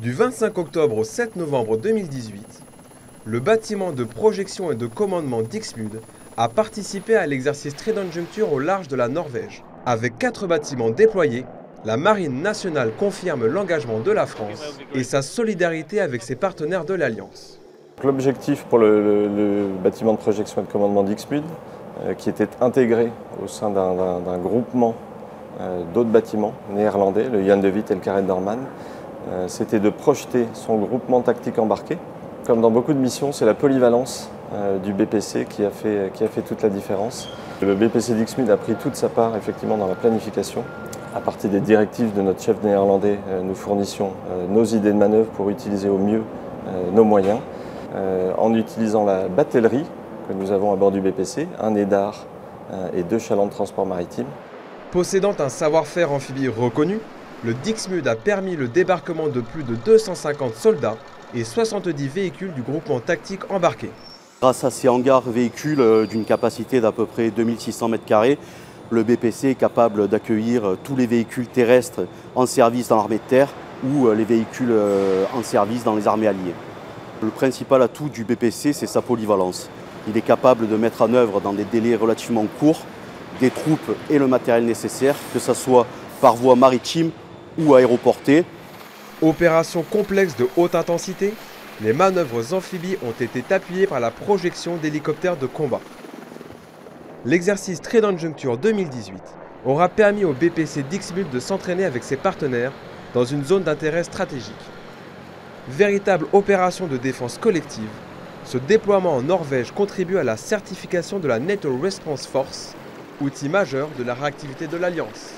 Du 25 octobre au 7 novembre 2018, le bâtiment de projection et de commandement d'Ixmude a participé à l'exercice Trident Juncture au large de la Norvège. Avec 4 bâtiments déployés, la Marine nationale confirme l'engagement de la France et sa solidarité avec ses partenaires de l'Alliance. L'objectif pour le bâtiment de projection et de commandement d'Ixmude, qui était intégré au sein d'un groupement d'autres bâtiments néerlandais, le Jan de Witt et le Carré de Norman, c'était de projeter son groupement tactique embarqué. Comme dans beaucoup de missions, c'est la polyvalence du BPC qui a fait toute la différence. Le BPC d'Ixmude a pris toute sa part effectivement dans la planification. À partir des directives de notre chef néerlandais, nous fournissions nos idées de manœuvre pour utiliser au mieux nos moyens. En utilisant la batellerie que nous avons à bord du BPC, un EDAR et 2 chalands de transport maritime. Possédant un savoir-faire amphibie reconnu, le Dixmude a permis le débarquement de plus de 250 soldats et 70 véhicules du groupement tactique embarqué. Grâce à ces hangars véhicules d'une capacité d'à peu près 2600 m², le BPC est capable d'accueillir tous les véhicules terrestres en service dans l'armée de terre ou les véhicules en service dans les armées alliées. Le principal atout du BPC, c'est sa polyvalence. Il est capable de mettre en œuvre dans des délais relativement courts des troupes et le matériel nécessaire, que ce soit par voie maritime ou aéroportée. Opération complexe de haute intensité, les manœuvres amphibies ont été appuyées par la projection d'hélicoptères de combat. L'exercice Trident Juncture 2018 aura permis au BPC d'Ixmude de s'entraîner avec ses partenaires dans une zone d'intérêt stratégique. Véritable opération de défense collective, ce déploiement en Norvège contribue à la certification de la NATO Response Force, outil majeur de la réactivité de l'Alliance.